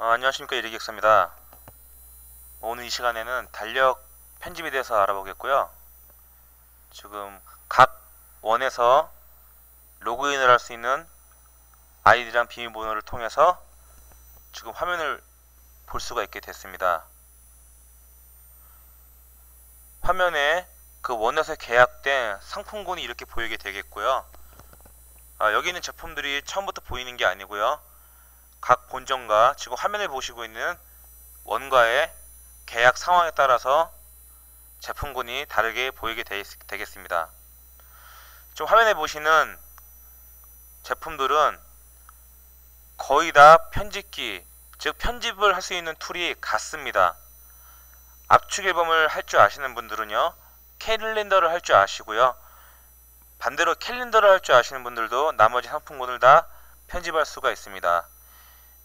안녕하십니까, 이리기획사입니다. 오늘 이 시간에는 달력 편집에 대해서 알아보겠고요. 지금 각 원에서 로그인을 할 수 있는 아이디랑 비밀번호를 통해서 지금 화면을 볼 수가 있게 됐습니다. 화면에 그 원에서 계약된 상품군이 이렇게 보이게 되겠고요. 여기 있는 제품들이 처음부터 보이는 게 아니고요. 각 본점과 지금 화면에 보시고 있는 원과의 계약 상황에 따라서 제품군이 다르게 보이게 되겠습니다. 지금 화면에 보시는 제품들은 거의 다 편집기, 즉 편집을 할 수 있는 툴이 같습니다. 압축 앨범을 할 줄 아시는 분들은요, 캘린더를 할 줄 아시고요. 반대로 캘린더를 할 줄 아시는 분들도 나머지 상품군을 다 편집할 수가 있습니다.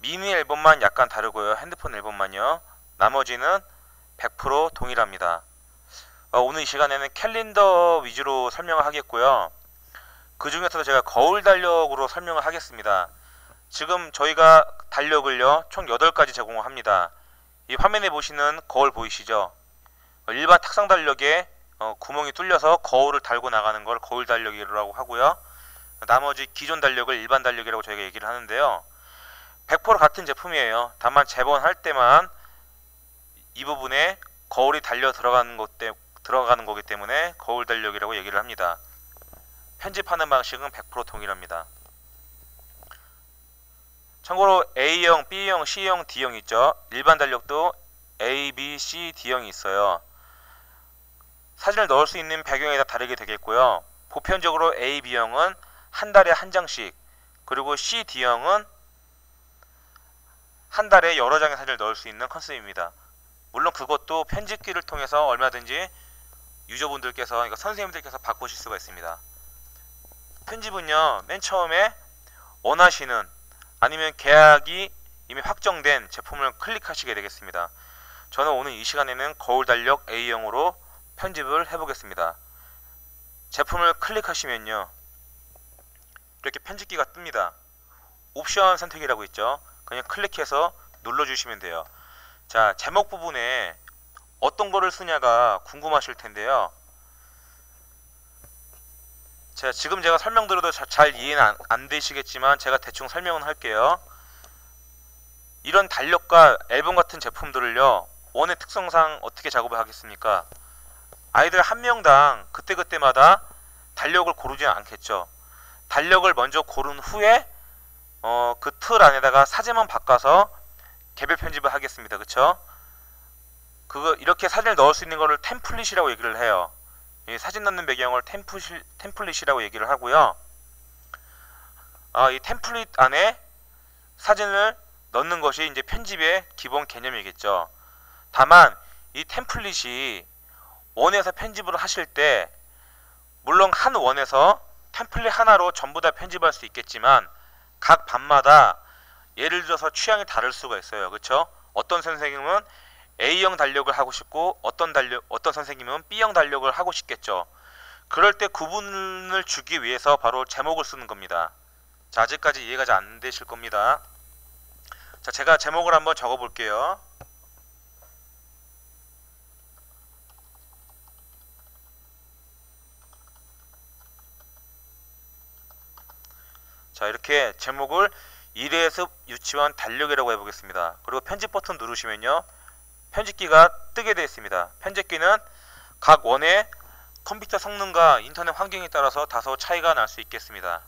미니 앨범만 약간 다르고요. 핸드폰 앨범만요. 나머지는 100% 동일합니다. 오늘 이 시간에는 캘린더 위주로 설명을 하겠고요. 그 중에서도 제가 거울 달력으로 설명을 하겠습니다. 지금 저희가 달력을요, 총 8가지 제공을 합니다. 이 화면에 보시는 거울 보이시죠? 일반 탁상 달력에 구멍이 뚫려서 거울을 달고 나가는 걸 거울 달력이라고 하고요. 나머지 기존 달력을 일반 달력이라고 저희가 얘기를 하는데요. 100% 같은 제품이에요. 다만 재본할 때만 이 부분에 거울이 달려 들어가는 거기 때문에 거울 달력이라고 얘기를 합니다. 편집하는 방식은 100% 동일합니다. 참고로 A형, B형, C형, D형 있죠. 일반 달력도 A, B, C, D형이 있어요. 사진을 넣을 수 있는 배경에 따라 다르게 되겠고요. 보편적으로 A, B형은 한 달에 한 장씩, 그리고 C, D형은 한 달에 여러 장의 사진을 넣을 수 있는 컨셉입니다. 물론 그것도 편집기를 통해서 얼마든지 유저분들께서, 그러니까 선생님들께서 바꾸실 수가 있습니다. 편집은요, 맨 처음에 원하시는, 아니면 계약이 이미 확정된 제품을 클릭하시게 되겠습니다. 저는 오늘 이 시간에는 거울 달력 A형으로 편집을 해보겠습니다. 제품을 클릭하시면요, 이렇게 편집기가 뜹니다. 옵션 선택이라고 있죠. 그냥 클릭해서 눌러주시면 돼요. 자, 제목 부분에 어떤 거를 쓰냐가 궁금하실 텐데요. 지금 제가 설명드려도 잘 이해는 안 되시겠지만 제가 대충 설명은 할게요. 이런 달력과 앨범 같은 제품들을요, 원의 특성상 어떻게 작업을 하겠습니까? 아이들 한 명당 그때그때마다 달력을 고르지는 않겠죠. 달력을 먼저 고른 후에 그 틀 안에다가 사진만 바꿔서 개별 편집을 하겠습니다. 그쵸? 이렇게 사진을 넣을 수 있는 거를 템플릿이라고 얘기를 해요. 사진 넣는 배경을 템플릿이라고 얘기를 하고요. 이 템플릿 안에 사진을 넣는 것이 이제 편집의 기본 개념이겠죠. 다만 이 템플릿이 원에서 편집을 하실 때, 물론 한 원에서 템플릿 하나로 전부 다 편집할 수 있겠지만 각 반마다 예를 들어서 취향이 다를 수가 있어요. 그렇죠? 어떤 선생님은 A형 달력을 하고 싶고 어떤 선생님은 B형 달력을 하고 싶겠죠. 그럴 때 구분을 주기 위해서 바로 제목을 쓰는 겁니다. 자, 아직까지 이해가 잘 안 되실 겁니다. 자, 제가 제목을 한번 적어 볼게요. 자, 이렇게 제목을 일회습 유치원 달력이라고 해보겠습니다. 그리고 편집 버튼 누르시면요, 편집기가 뜨게 되어 있습니다. 편집기는 각 원의 컴퓨터 성능과 인터넷 환경에 따라서 다소 차이가 날 수 있겠습니다.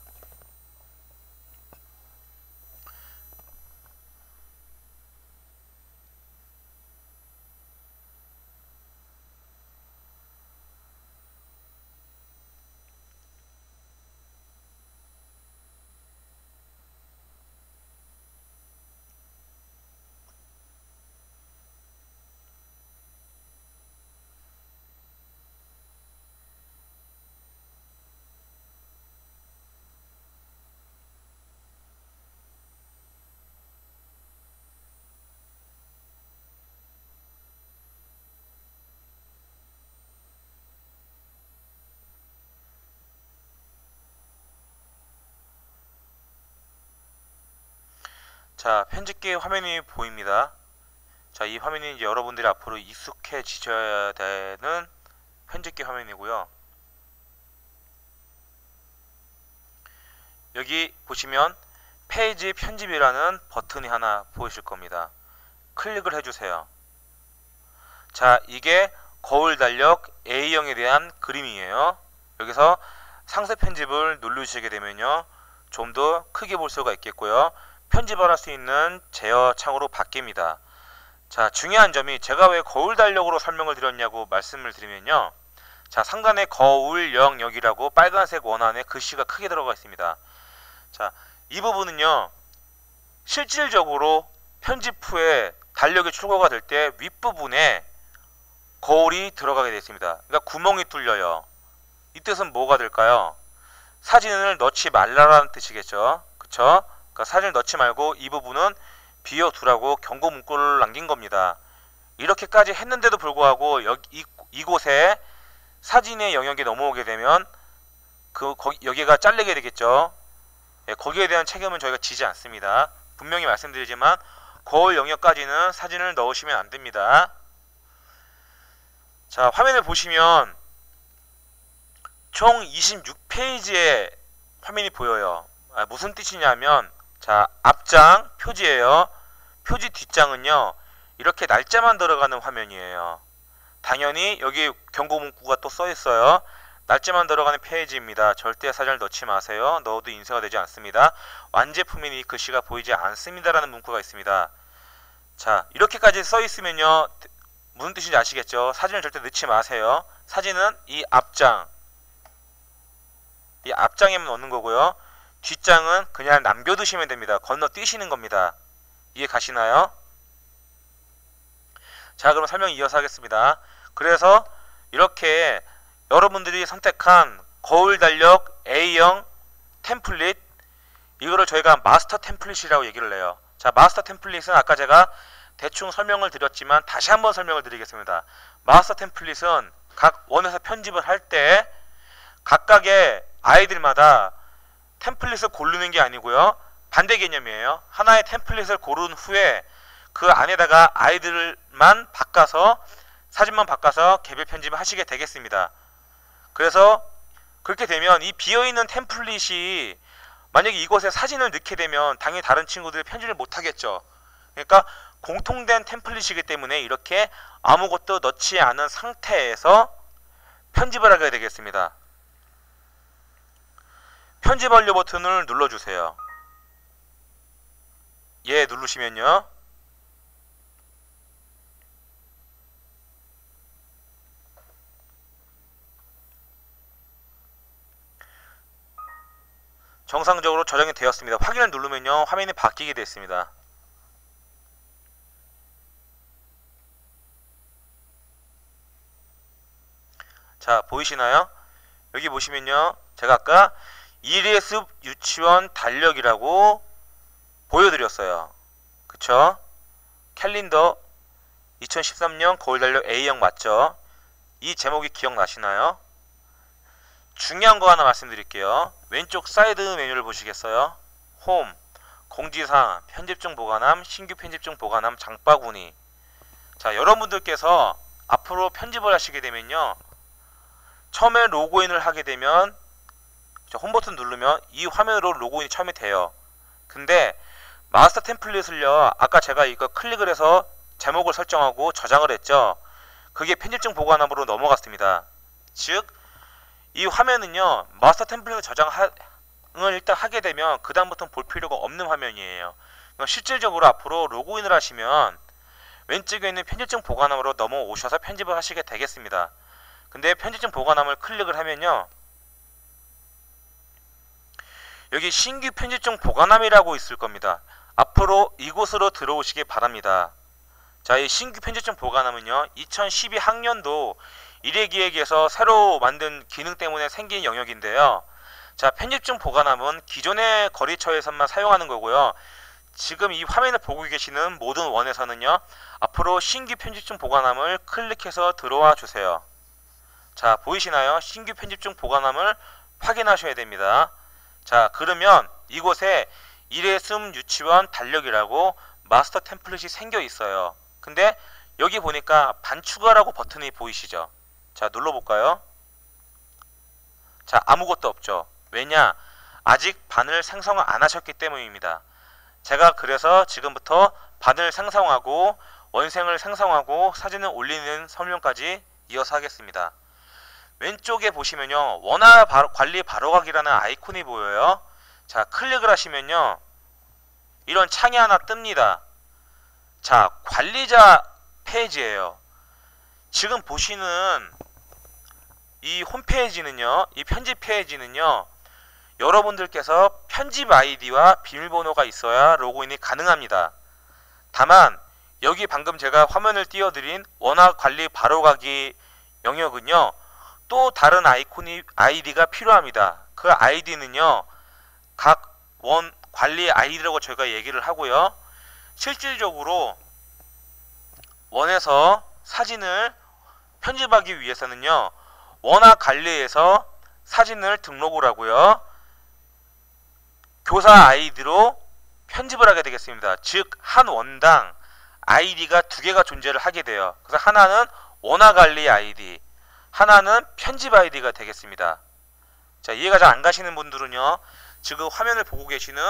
자, 편집기 화면이 보입니다. 자, 이 화면이 이제 여러분들이 앞으로 익숙해지셔야 되는 편집기 화면이고요. 여기 보시면 페이지 편집이라는 버튼이 하나 보이실 겁니다. 클릭을 해주세요. 자, 이게 거울 달력 A형에 대한 그림이에요. 여기서 상세 편집을 누르시게 되면요, 좀 더 크게 볼 수가 있겠고요. 편집을 할 수 있는 제어 창으로 바뀝니다. 자, 중요한 점이 제가 왜 거울 달력으로 설명을 드렸냐고 말씀을 드리면요, 자, 상단에 거울 영역이라고 빨간색 원안에 글씨가 크게 들어가 있습니다. 자, 이 부분은요, 실질적으로 편집 후에 달력이 출고가 될 때 윗부분에 거울이 들어가게 되어 있습니다. 그러니까 구멍이 뚫려요. 이 뜻은 뭐가 될까요? 사진을 넣지 말라라는 뜻이겠죠. 그쵸? 그러니까 사진을 넣지 말고 이 부분은 비워두라고 경고 문구를 남긴 겁니다. 이렇게까지 했는데도 불구하고 이곳에 사진의 영역이 넘어오게 되면 여기가 잘리게 되겠죠. 예, 거기에 대한 책임은 저희가 지지 않습니다. 분명히 말씀드리지만 거울 영역까지는 사진을 넣으시면 안 됩니다. 자, 화면을 보시면 총 26페이지의 화면이 보여요. 무슨 뜻이냐면, 자, 앞장 표지예요. 표지 뒷장은요, 이렇게 날짜만 들어가는 화면이에요. 당연히 여기 경고 문구가 또 써 있어요. 날짜만 들어가는 페이지입니다. 절대 사진을 넣지 마세요. 넣어도 인쇄가 되지 않습니다. 완제품이니 글씨가 보이지 않습니다라는 문구가 있습니다. 자, 이렇게까지 써 있으면요, 무슨 뜻인지 아시겠죠? 사진을 절대 넣지 마세요. 사진은 이 앞장에만 넣는 거고요. 뒷장은 그냥 남겨두시면 됩니다. 건너뛰시는 겁니다. 이해 가시나요? 자, 그럼 설명 이어서 하겠습니다. 그래서 이렇게 여러분들이 선택한 거울 달력 A형 템플릿, 이거를 저희가 마스터 템플릿이라고 얘기를 해요. 자, 마스터 템플릿은 아까 제가 대충 설명을 드렸지만 다시 한번 설명을 드리겠습니다. 마스터 템플릿은 각 원에서 편집을 할 때 각각의 아이들마다 템플릿을 고르는 게 아니고요, 반대 개념이에요. 하나의 템플릿을 고른 후에 그 안에다가 아이들만 바꿔서, 사진만 바꿔서 개별 편집을 하시게 되겠습니다. 그래서 그렇게 되면 이 비어있는 템플릿이 만약에 이곳에 사진을 넣게 되면 당연히 다른 친구들이 편집을 못하겠죠. 그러니까 공통된 템플릿이기 때문에 이렇게 아무것도 넣지 않은 상태에서 편집을 하게 되겠습니다. 편집 완료 버튼을 눌러주세요. 예, 누르시면요, 정상적으로 저장이 되었습니다. 확인을 누르면요, 화면이 바뀌게 됐습니다. 자, 보이시나요? 여기 보시면요, 제가 아까 이리에스 유치원 달력이라고 보여드렸어요. 그쵸? 캘린더 2013년 거울 달력 A형 맞죠? 이 제목이 기억나시나요? 중요한 거 하나 말씀드릴게요. 왼쪽 사이드 메뉴를 보시겠어요? 홈, 공지사항, 편집 중 보관함, 신규 편집 중 보관함, 장바구니. 자, 여러분들께서 앞으로 편집을 하시게 되면요, 처음에 로그인을 하게 되면 홈 버튼 누르면 이 화면으로 로그인이 처음에 돼요. 근데 마스터 템플릿을요, 아까 제가 이거 클릭을 해서 제목을 설정하고 저장을 했죠. 그게 편집증 보관함으로 넘어갔습니다. 즉, 이 화면은요, 마스터 템플릿을 저장을 일단 하게 되면 그 다음부터는 볼 필요가 없는 화면이에요. 실질적으로 앞으로 로그인을 하시면 왼쪽에 있는 편집증 보관함으로 넘어오셔서 편집을 하시게 되겠습니다. 근데 편집증 보관함을 클릭을 하면요, 여기 신규 편집증 보관함이라고 있을 겁니다. 앞으로 이곳으로 들어오시기 바랍니다. 자, 이 신규 편집증 보관함은요, 2012 학년도 1회기획에서 새로 만든 기능 때문에 생긴 영역인데요. 자, 편집증 보관함은 기존의 거래처에서만 사용하는 거고요. 지금 이 화면을 보고 계시는 모든 원에서는요, 앞으로 신규 편집증 보관함을 클릭해서 들어와 주세요. 자, 보이시나요? 신규 편집증 보관함을 확인하셔야 됩니다. 자, 그러면 이곳에 일회숨 유치원 달력이라고 마스터 템플릿이 생겨 있어요. 근데 여기 보니까 반 추가라고 버튼이 보이시죠? 자, 눌러볼까요? 자, 아무것도 없죠. 왜냐? 아직 반을 생성을 안 하셨기 때문입니다. 제가 그래서 지금부터 반을 생성하고 원생을 생성하고 사진을 올리는 설명까지 이어서 하겠습니다. 왼쪽에 보시면요, 원화 관리 바로가기라는 아이콘이 보여요. 자, 클릭을 하시면요, 이런 창이 하나 뜹니다. 자, 관리자 페이지예요. 지금 보시는 이 홈페이지는요, 이 편집 페이지는요, 여러분들께서 편집 아이디와 비밀번호가 있어야 로그인이 가능합니다. 다만 여기 방금 제가 화면을 띄워드린 원화 관리 바로가기 영역은요, 또 다른 아이디가 필요합니다. 그 아이디는요, 각 원 관리 아이디라고 저희가 얘기를 하고요, 실질적으로 원에서 사진을 편집하기 위해서는요, 원화 관리에서 사진을 등록을 하고요, 교사 아이디로 편집을 하게 되겠습니다. 즉, 한 원당 아이디가 두 개가 존재를 하게 돼요. 그래서 하나는 원화 관리 아이디, 하나는 편집 아이디가 되겠습니다. 자, 이해가 잘 안 가시는 분들은요, 지금 화면을 보고 계시는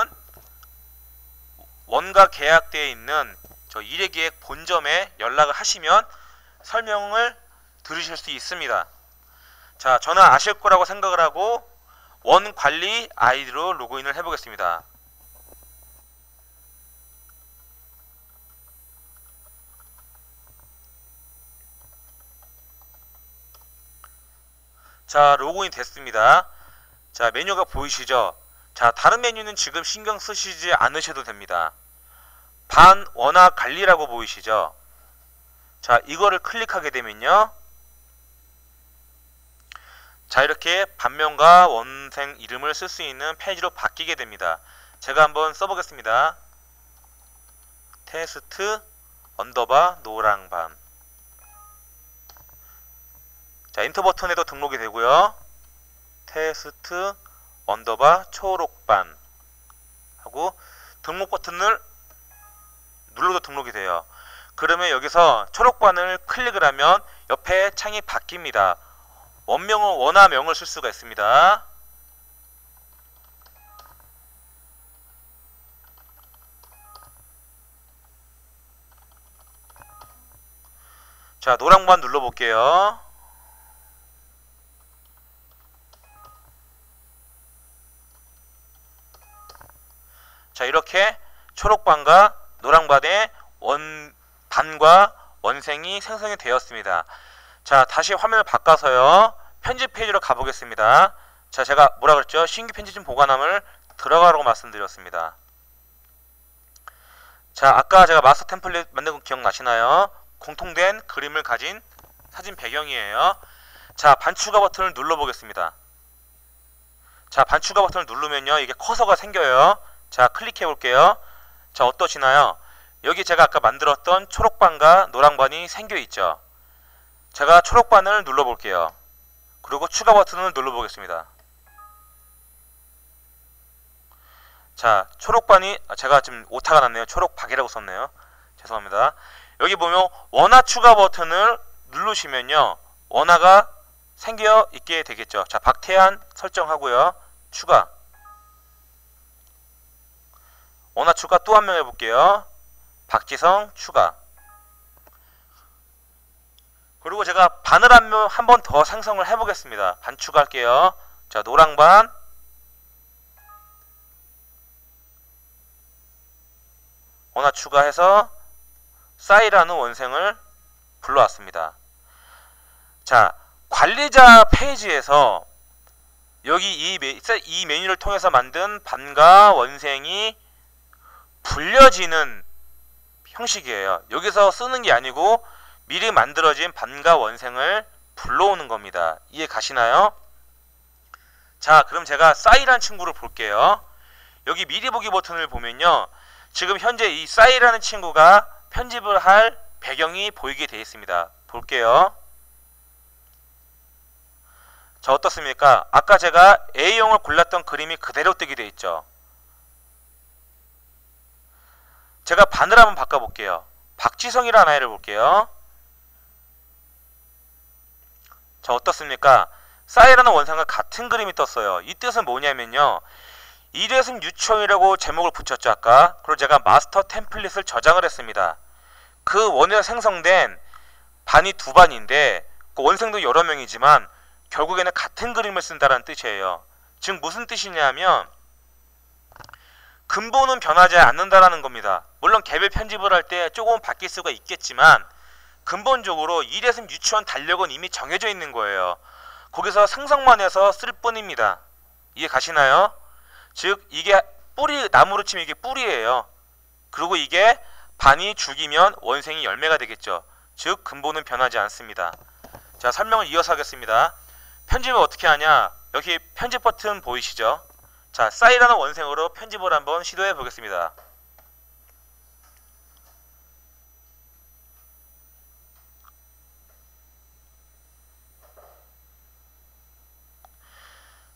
원과 계약되어 있는 저 일회계획 본점에 연락을 하시면 설명을 들으실 수 있습니다. 자, 저는 아실 거라고 생각을 하고 원 관리 아이디로 로그인을 해보겠습니다. 자, 로그인 됐습니다. 자, 메뉴가 보이시죠? 자, 다른 메뉴는 지금 신경 쓰시지 않으셔도 됩니다. 반 원화 관리라고 보이시죠? 자, 이거를 클릭하게 되면요, 자, 이렇게 반면과 원생 이름을 쓸 수 있는 페이지로 바뀌게 됩니다. 제가 한번 써보겠습니다. 테스트 언더바 노랑반. 자, 엔터 버튼에도 등록이 되고요, 테스트 언더바 초록반 하고 등록 버튼을 눌러도 등록이 돼요. 그러면 여기서 초록반을 클릭을 하면 옆에 창이 바뀝니다. 원명은 원화명을 쓸 수가 있습니다. 자, 노랑반 눌러볼게요. 자, 이렇게 초록반과 노랑반의 반과 원생이 생성이 되었습니다. 자, 다시 화면을 바꿔서요, 편집 페이지로 가보겠습니다. 자, 제가 뭐라 그랬죠? 신규 편집진 보관함을 들어가라고 말씀드렸습니다. 자, 아까 제가 마스터 템플릿 만든 거 기억나시나요? 공통된 그림을 가진 사진 배경이에요. 자, 반추가 버튼을 눌러보겠습니다. 자, 반추가 버튼을 누르면요, 이게 커서가 생겨요. 자, 클릭해 볼게요. 자, 어떠시나요? 여기 제가 아까 만들었던 초록반과 노랑반이 생겨 있죠. 제가 초록반을 눌러 볼게요. 그리고 추가 버튼을 눌러 보겠습니다. 자, 초록반이, 제가 지금 오타가 났네요. 초록박이라고 썼네요. 죄송합니다. 여기 보면 원화 추가 버튼을 누르시면요, 원화가 생겨 있게 되겠죠. 자, 박태환 설정하고요, 추가. 원화 추가 또 한 명 해볼게요. 박지성 추가. 그리고 제가 반을 한 번 더 생성을 해보겠습니다. 반 추가할게요. 자, 노랑반. 원화 추가해서 싸이라는 원생을 불러왔습니다. 자, 관리자 페이지에서 여기 이 메뉴를 통해서 만든 반과 원생이 불려지는 형식이에요. 여기서 쓰는 게 아니고 미리 만들어진 반과 원생을 불러오는 겁니다. 이해 가시나요? 자, 그럼 제가 싸이라는 친구를 볼게요. 여기 미리 보기 버튼을 보면요, 지금 현재 이 싸이라는 친구가 편집을 할 배경이 보이게 되어 있습니다. 볼게요. 자, 어떻습니까? 아까 제가 A형을 골랐던 그림이 그대로 뜨게 되어 있죠. 제가 반을 한번 바꿔볼게요. 박지성이라는 아이를 볼게요. 자, 어떻습니까? 싸이라는 원상과 같은 그림이 떴어요. 이 뜻은 뭐냐면요, 이래승 유치원이라고 제목을 붙였죠 아까. 그리고 제가 마스터 템플릿을 저장을 했습니다. 그 원에서 생성된 반이 두 반인데 그 원생도 여러 명이지만 결국에는 같은 그림을 쓴다는 뜻이에요. 즉 무슨 뜻이냐면 근본은 변하지 않는다라는 겁니다. 물론 개별 편집을 할 때 조금 바뀔 수가 있겠지만 근본적으로 이래승 유치원 달력은 이미 정해져 있는 거예요. 거기서 생성만 해서 쓸 뿐입니다. 이해 가시나요? 즉 이게 뿌리, 나무로 치면 이게 뿌리예요. 그리고 이게 반이 죽이면 원생이 열매가 되겠죠. 즉 근본은 변하지 않습니다. 자, 설명을 이어서 하겠습니다. 편집을 어떻게 하냐? 여기 편집 버튼 보이시죠? 자, 싸이라는 원생으로 편집을 한번 시도해 보겠습니다.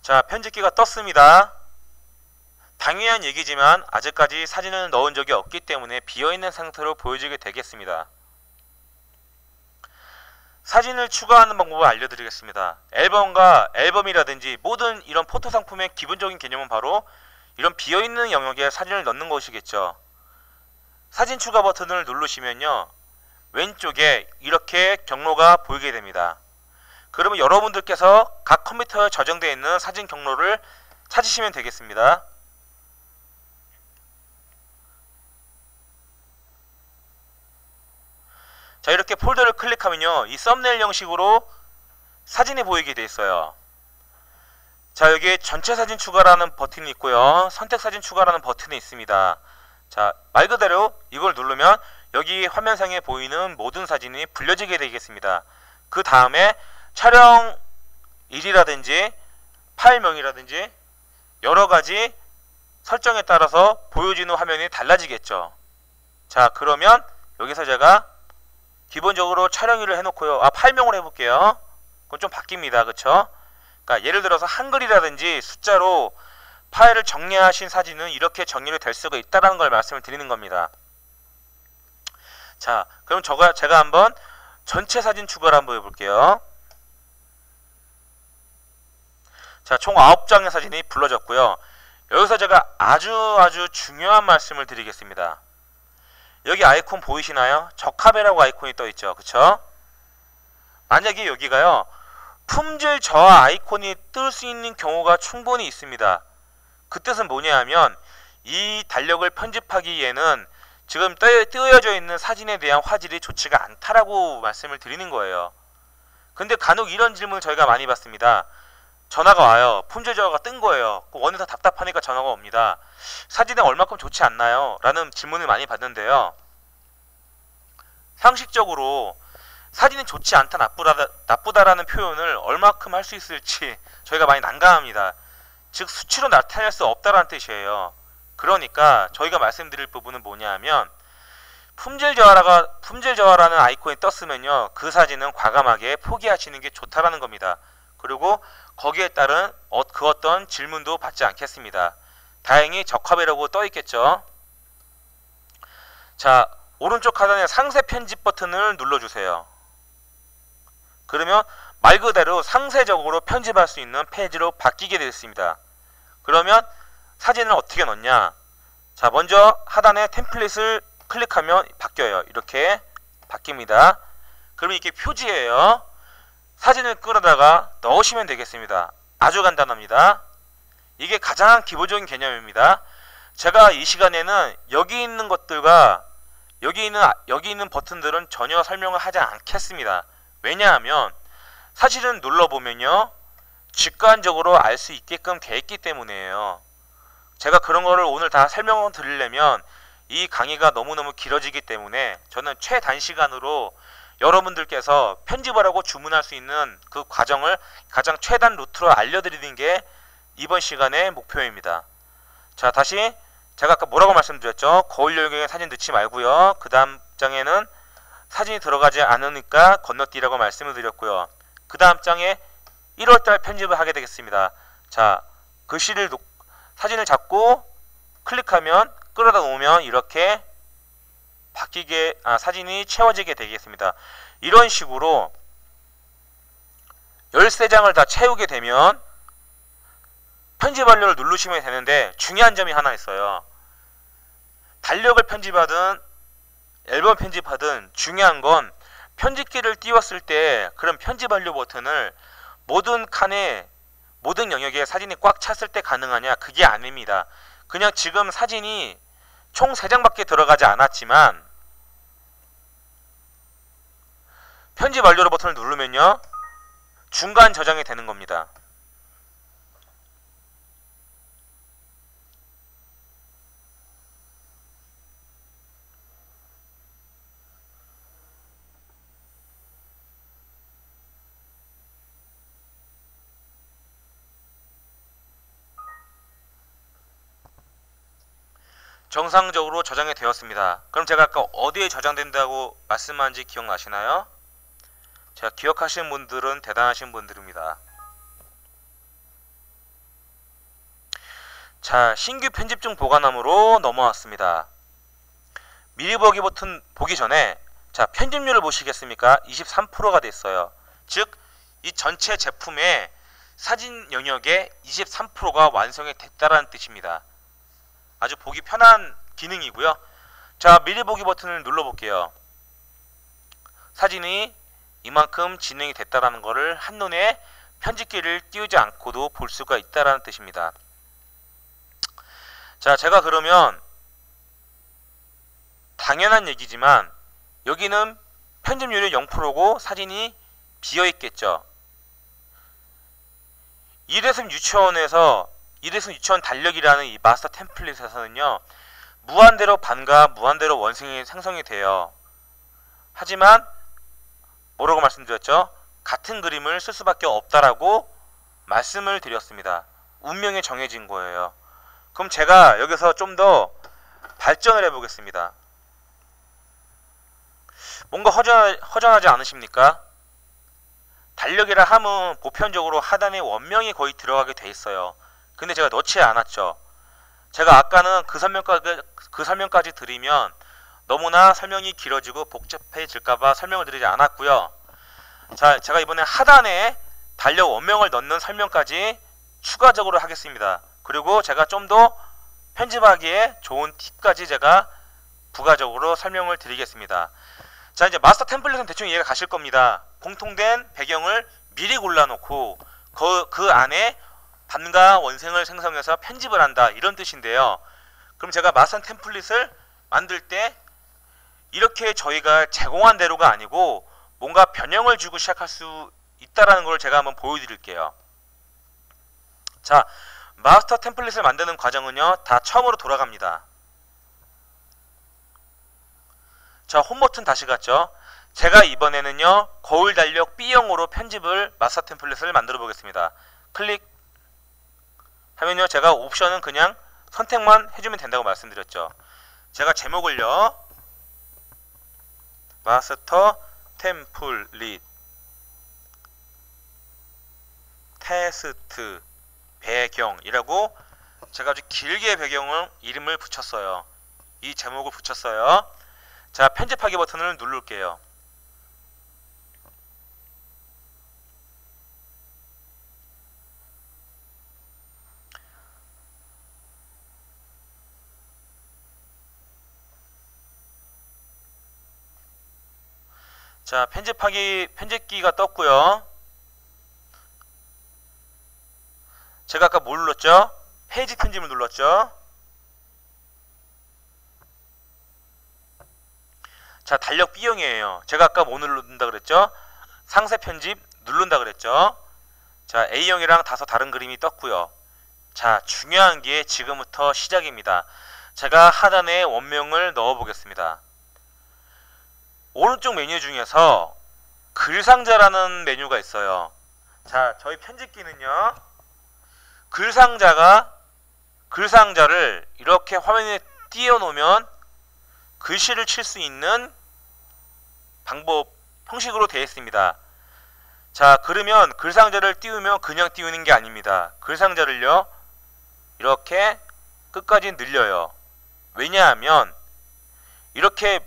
자, 편집기가 떴습니다. 당연한 얘기지만 아직까지 사진을 넣은 적이 없기 때문에 비어있는 상태로 보여지게 되겠습니다. 사진을 추가하는 방법을 알려드리겠습니다. 앨범과 앨범이라든지 모든 이런 포토 상품의 기본적인 개념은 바로 이런 비어있는 영역에 사진을 넣는 것이겠죠. 사진 추가 버튼을 누르시면요, 왼쪽에 이렇게 경로가 보이게 됩니다. 그러면 여러분들께서 각 컴퓨터에 저장되어 있는 사진 경로를 찾으시면 되겠습니다. 자, 이렇게 폴더를 클릭하면요, 이 썸네일 형식으로 사진이 보이게 되어 있어요. 자, 여기에 전체 사진 추가라는 버튼이 있고요, 선택 사진 추가라는 버튼이 있습니다. 자, 말 그대로 이걸 누르면 여기 화면상에 보이는 모든 사진이 불려지게 되겠습니다. 그 다음에 촬영일이라든지 파일명이라든지 여러가지 설정에 따라서 보여지는 화면이 달라지겠죠. 자, 그러면 여기서 제가 기본적으로 촬영일을 해놓고요, 파일명을 해볼게요. 그건 좀 바뀝니다. 그쵸? 그러니까 예를 들어서 한글이라든지 숫자로 파일을 정리하신 사진은 이렇게 정리가 될 수가 있다는 걸 말씀을 드리는 겁니다. 자, 그럼 제가 한번 전체 사진 추가를 한번 해볼게요. 자, 총 9장의 사진이 불러졌고요. 여기서 제가 아주 중요한 말씀을 드리겠습니다. 여기 아이콘 보이시나요? 적합이라고 아이콘이 떠있죠. 그쵸? 만약에 여기가요, 품질 저하 아이콘이 뜰 수 있는 경우가 충분히 있습니다. 그 뜻은 뭐냐 하면 이 달력을 편집하기에는 지금 띄어져 있는 사진에 대한 화질이 좋지가 않다라고 말씀을 드리는 거예요. 근데 간혹 이런 질문을 저희가 많이 받습니다. 전화가 와요. 품질 저하가 뜬 거예요. 원에서 답답하니까 전화가 옵니다. 사진에 얼마큼 좋지 않나요? 라는 질문을 많이 받는데요. 상식적으로 사진이 좋지 않다, 나쁘다라는 표현을 얼마큼 할 수 있을지 저희가 많이 난감합니다. 즉 수치로 나타낼 수 없다라는 뜻이에요. 그러니까 저희가 말씀드릴 부분은 뭐냐 하면 품질 저하라는 아이콘이 떴으면요, 그 사진은 과감하게 포기하시는 게 좋다라는 겁니다. 그리고 거기에 따른 그 어떤 질문도 받지 않겠습니다. 다행히 적합이라고 떠 있겠죠. 자, 오른쪽 하단에 상세 편집 버튼을 눌러주세요. 그러면 말 그대로 상세적으로 편집할 수 있는 페이지로 바뀌게 되었습니다. 그러면 사진을 어떻게 넣냐? 자, 먼저 하단에 템플릿을 클릭하면 바뀌어요. 이렇게 바뀝니다. 그러면 이게 표지예요. 사진을 끌어다가 넣으시면 되겠습니다. 아주 간단합니다. 이게 가장 기본적인 개념입니다. 제가 이 시간에는 여기 있는 것들과 여기 있는 버튼들은 전혀 설명을 하지 않겠습니다. 왜냐하면 사실은 눌러보면요, 직관적으로 알 수 있게끔 돼 있기 때문이에요. 제가 그런 거를 오늘 다 설명을 드리려면 이 강의가 너무너무 길어지기 때문에 저는 최단시간으로 여러분들께서 편집을 하고 주문할 수 있는 그 과정을 가장 최단 루트로 알려드리는 게 이번 시간의 목표입니다. 자, 다시 제가 아까 뭐라고 말씀드렸죠? 거울 열경에 사진 넣지 말고요. 그 다음 장에는 사진이 들어가지 않으니까 건너뛰라고 말씀을 드렸고요. 그 다음 장에 1월달 편집을 하게 되겠습니다. 자, 사진을 잡고 클릭하면 끌어다 놓으면 이렇게 사진이 채워지게 되겠습니다. 이런 식으로 13장을 다 채우게 되면 편집 완료를 누르시면 되는데, 중요한 점이 하나 있어요. 달력을 편집하든 앨범 편집하든 중요한 건 편집기를 띄웠을 때 그런 편집 완료 버튼을 모든 칸에, 모든 영역에 사진이 꽉 찼을 때 가능하냐? 그게 아닙니다. 그냥 지금 사진이 총 3장밖에 들어가지 않았지만 편집 완료 버튼을 누르면요, 중간 저장이 되는 겁니다. 정상적으로 저장이 되었습니다. 그럼 제가 아까 어디에 저장된다고 말씀한지 기억나시나요? 제가 기억하시는 분들은 대단하신 분들입니다. 자, 신규 편집 중 보관함으로 넘어왔습니다. 미리 보기 버튼 보기 전에, 자, 편집률을 보시겠습니까? 23%가 됐어요. 즉, 이 전체 제품의 사진 영역의 23%가 완성이 됐다라는 뜻입니다. 아주 보기 편한 기능이고요. 자, 미리 보기 버튼을 눌러볼게요. 사진이 이만큼 진행이 됐다라는 것을 한눈에 편집기를 띄우지 않고도 볼 수가 있다라는 뜻입니다. 자, 제가 그러면 당연한 얘기지만 여기는 편집률이 0%고 사진이 비어있겠죠. 이래섬 유치원에서 이래섬 유치원 달력이라는 이 마스터 템플릿에서는요, 무한대로 반과 무한대로 원생이 생성이 돼요. 하지만 뭐라고 말씀드렸죠? 같은 그림을 쓸 수밖에 없다라고 말씀을 드렸습니다. 운명이 정해진 거예요. 그럼 제가 여기서 좀 더 발전을 해보겠습니다. 뭔가 허전하지 않으십니까? 달력이라 하면 보편적으로 하단에 원명이 거의 들어가게 돼 있어요. 근데 제가 넣지 않았죠. 제가 아까는 그 설명까지 드리면 너무나 설명이 길어지고 복잡해질까봐 설명을 드리지 않았고요. 자, 제가 이번에 하단에 달력 원명을 넣는 설명까지 추가적으로 하겠습니다. 그리고 제가 좀 더 편집하기에 좋은 팁까지 제가 부가적으로 설명을 드리겠습니다. 자, 이제 마스터 템플릿은 대충 이해가 가실 겁니다. 공통된 배경을 미리 골라놓고 그 안에 반과 원생을 생성해서 편집을 한다, 이런 뜻인데요. 그럼 제가 마스터 템플릿을 만들 때 이렇게 저희가 제공한 대로가 아니고 뭔가 변형을 주고 시작할 수 있다라는 걸 제가 한번 보여드릴게요. 자, 마스터 템플릿을 만드는 과정은요, 다 처음으로 돌아갑니다. 자, 홈 버튼 다시 갔죠. 제가 이번에는요, 거울 달력 B형으로 편집을 마스터 템플릿을 만들어 보겠습니다. 클릭 하면요, 제가 옵션은 그냥 선택만 해주면 된다고 말씀드렸죠. 제가 제목을요, 마스터 템플릿 테스트 배경이라고 제가 아주 길게 배경을 이름을 붙였어요. 이 제목을 붙였어요. 자, 편집하기 버튼을 누를게요. 자, 편집기가 떴고요. 제가 아까 뭘 눌렀죠? 페이지 편집을 눌렀죠. 자, 달력 B형이에요. 제가 아까 뭐 누른다 그랬죠? 상세 편집 누른다 그랬죠? 자, A형이랑 다소 다른 그림이 떴고요. 자, 중요한 게 지금부터 시작입니다. 제가 하단에 원명을 넣어 보겠습니다. 오른쪽 메뉴 중에서 글상자라는 메뉴가 있어요. 자, 저희 편집기는요, 글상자를 이렇게 화면에 띄워 놓으면 글씨를 칠 수 있는 형식으로 되어 있습니다. 자, 그러면 글상자를 띄우면 그냥 띄우는 게 아닙니다. 글상자를요, 이렇게 끝까지 늘려요. 왜냐하면 이렇게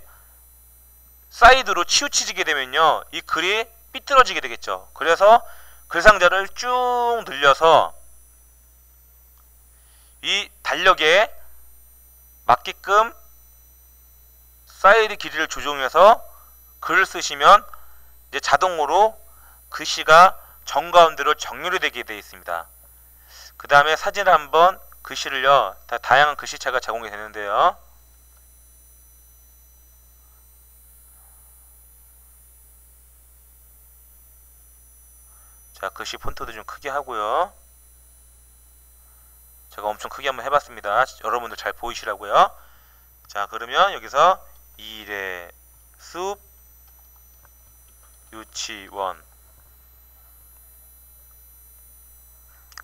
사이드로 치우치게 되면요, 이 글이 삐뚤어지게 되겠죠. 그래서 글상자를 쭉 늘려서 이 달력에 맞게끔 사이드 길이를 조정해서 글을 쓰시면 이제 자동으로 글씨가 정가운데로 정렬이 되게 되어 있습니다. 그 다음에 사진을 한번 글씨를요, 다양한 글씨체가 제공이 되는데요. 자, 글씨 폰트도 좀 크게 하고요. 제가 엄청 크게 한번 해봤습니다. 여러분들 잘 보이시라고요. 자, 그러면 여기서 일의 숲 유치원.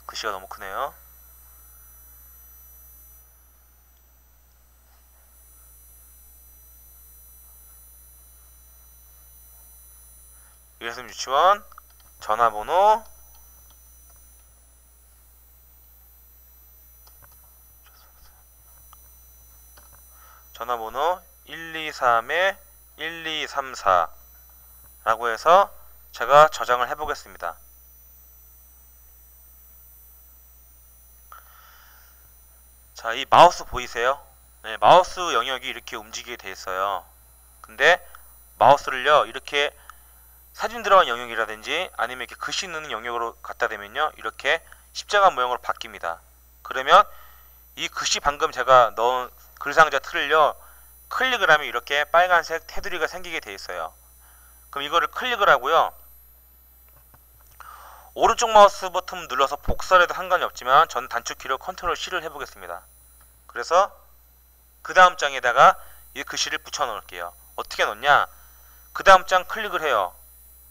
글씨가 너무 크네요. 일의 숲 유치원 전화번호 전화번호 123-1234 라고 해서 제가 저장을 해 보겠습니다. 자, 이 마우스 보이세요? 네, 마우스 영역이 이렇게 움직이게 돼 있어요. 근데 마우스를요, 이렇게 사진 들어간 영역이라든지 아니면 이렇게 글씨 넣는 영역으로 갖다 대면요, 이렇게 십자가 모양으로 바뀝니다. 그러면 이 글씨 방금 제가 넣은 글상자 틀을요, 클릭을 하면 이렇게 빨간색 테두리가 생기게 돼 있어요. 그럼 이거를 클릭을 하고요, 오른쪽 마우스 버튼 눌러서 복사를 해도 상관이 없지만 저는 단축키로 컨트롤 C를 해보겠습니다. 그래서 그 다음 장에다가 이 글씨를 붙여 넣을게요. 어떻게 넣냐, 그 다음 장 클릭을 해요.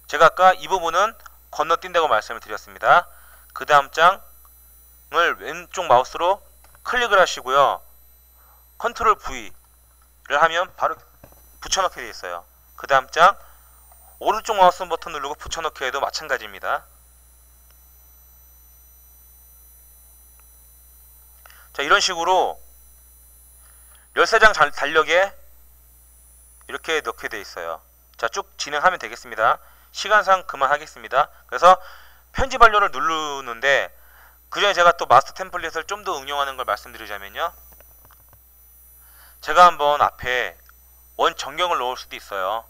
제가 아까 이 부분은 건너뛴다고 말씀을 드렸습니다. 그 다음 장을 왼쪽 마우스로 클릭을 하시고요, 컨트롤 V를 하면 바로 붙여넣게 되어 있어요. 그 다음 장 오른쪽 마우스 버튼 누르고 붙여넣기 해도 마찬가지입니다. 자, 이런 식으로 13장 달력에 이렇게 넣게 되어 있어요. 자, 쭉 진행하면 되겠습니다. 시간상 그만하겠습니다. 그래서 편집 완료를 누르는데, 그 전에 제가 또 마스터 템플릿을 좀 더 응용하는 걸 말씀드리자면요, 제가 한번 앞에 원 전경을 넣을 수도 있어요.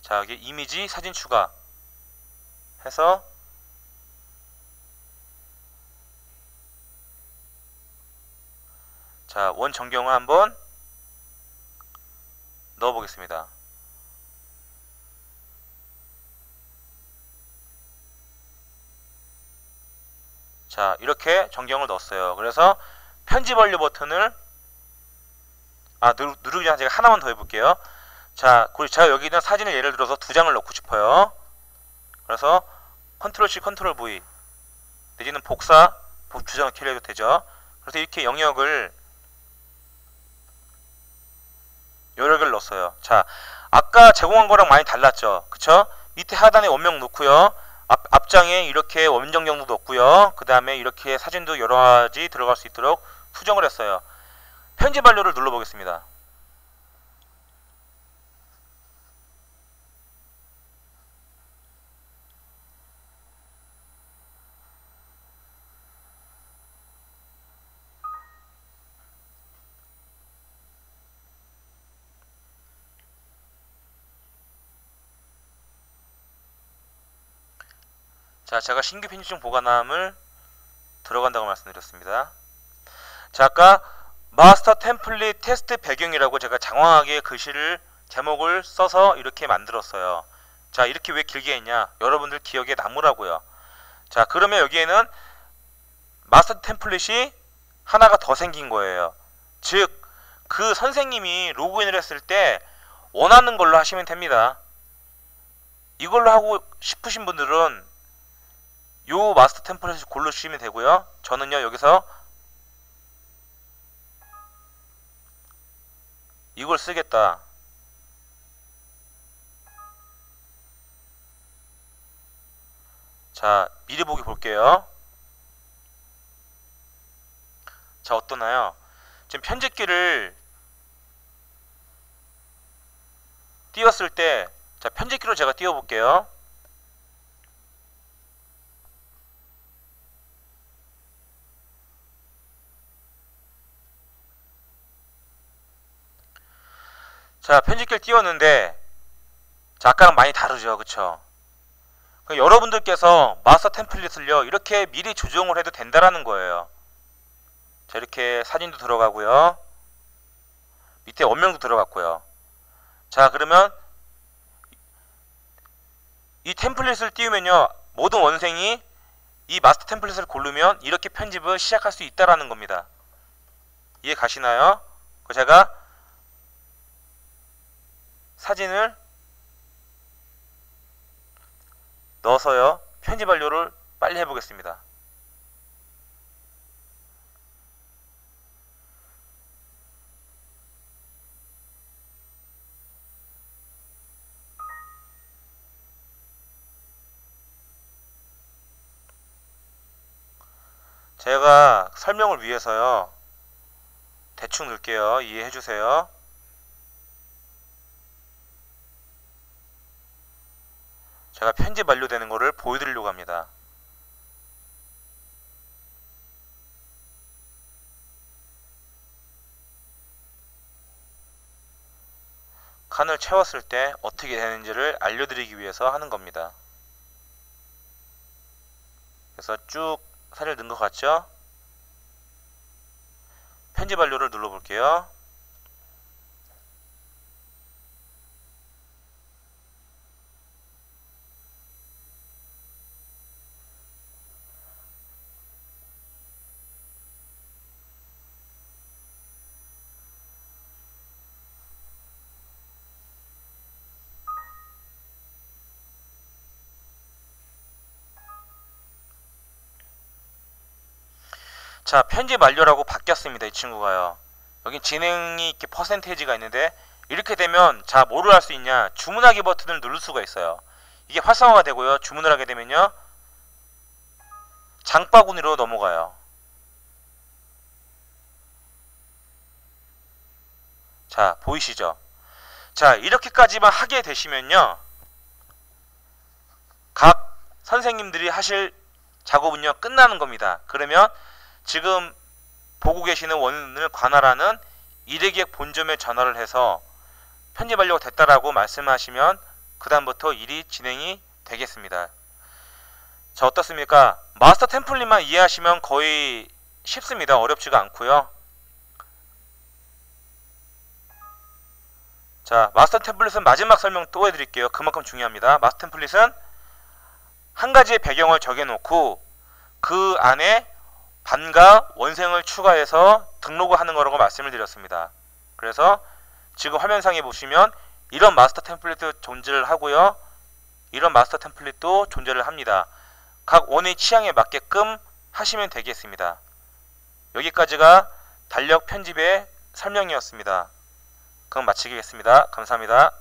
자, 여기 이미지 사진 추가 해서 자, 원 전경을 한번 넣어 보겠습니다. 자, 이렇게 전경을 넣었어요. 그래서 편집 완료 버튼을 누르기 전에 제가 하나만 더 해볼게요. 자, 그리고 제가 여기 있는 사진을 예를 들어서 2장을 넣고 싶어요. 그래서 컨트롤 C, 컨트롤 V 내지는 복사, 주장을 켜려도 되죠. 그래서 이렇게 영역을 여러 개를 넣었어요. 자, 아까 제공한 거랑 많이 달랐죠. 그쵸? 밑에 하단에 원명 넣고요, 앞장에 이렇게 원정경도 넣고요, 그 다음에 이렇게 사진도 여러가지 들어갈 수 있도록 수정을 했어요. 편집 완료를 눌러보겠습니다. 자, 제가 신규 편집 중 보관함을 들어간다고 말씀드렸습니다. 자, 아까 마스터 템플릿 테스트 배경이라고 제가 장황하게 글씨를 제목을 써서 이렇게 만들었어요. 자, 이렇게 왜 길게 했냐, 여러분들 기억에 남으라고요. 자, 그러면 여기에는 마스터 템플릿이 하나가 더 생긴 거예요. 즉, 그 선생님이 로그인을 했을 때 원하는 걸로 하시면 됩니다. 이걸로 하고 싶으신 분들은 요 마스터 템플릿을 고르시면 되고요. 저는요, 여기서 이걸 쓰겠다. 자, 미리 보기 볼게요. 자, 어떠나요? 지금 편집기를 띄웠을 때, 자, 편집키로 제가 띄워볼게요. 자, 편집키를 띄웠는데, 자, 아까랑 많이 다르죠, 그쵸? 여러분들께서 마스터 템플릿을요, 이렇게 미리 조정을 해도 된다라는 거예요. 자, 이렇게 사진도 들어가고요, 밑에 원명도 들어갔고요. 자, 그러면 이 템플릿을 띄우면요, 모든 원생이 이 마스터 템플릿을 고르면 이렇게 편집을 시작할 수 있다라는 겁니다. 이해 가시나요? 제가 사진을 넣어서요, 편집 완료를 빨리 해보겠습니다. 제가 설명을 위해서요, 대충 넣을게요. 이해해주세요. 제가 편집 완료되는 거를 보여드리려고 합니다. 칸을 채웠을 때 어떻게 되는지를 알려드리기 위해서 하는 겁니다. 그래서 쭉 사진을 넣은 것 같죠? 편집 완료를 눌러볼게요. 자, 편집 완료라고 바뀌었습니다. 이 친구가요. 여기 진행이 이렇게 퍼센테이지가 있는데, 이렇게 되면 자, 뭐를 할 수 있냐, 주문하기 버튼을 누를 수가 있어요. 이게 활성화가 되고요, 주문을 하게 되면요, 장바구니로 넘어가요. 자, 보이시죠? 자, 이렇게까지만 하게 되시면요, 각 선생님들이 하실 작업은요, 끝나는 겁니다. 그러면 지금 보고 계시는 원을 관할하는 일회기획 본점에 전화를 해서 편집 완료가 됐다라고 말씀하시면 그 다음부터 일이 진행이 되겠습니다. 자, 어떻습니까? 마스터 템플릿만 이해하시면 거의 쉽습니다. 어렵지가 않고요. 자, 마스터 템플릿은 마지막 설명 또 해드릴게요. 그만큼 중요합니다. 마스터 템플릿은 한 가지의 배경을 정해놓고 그 안에 반과 원생을 추가해서 등록을 하는 거라고 말씀을 드렸습니다. 그래서 지금 화면상에 보시면 이런 마스터 템플릿도 존재를 하고요, 이런 마스터 템플릿도 존재를 합니다. 각 원의 취향에 맞게끔 하시면 되겠습니다. 여기까지가 달력 편집의 설명이었습니다. 그럼 마치겠습니다. 감사합니다.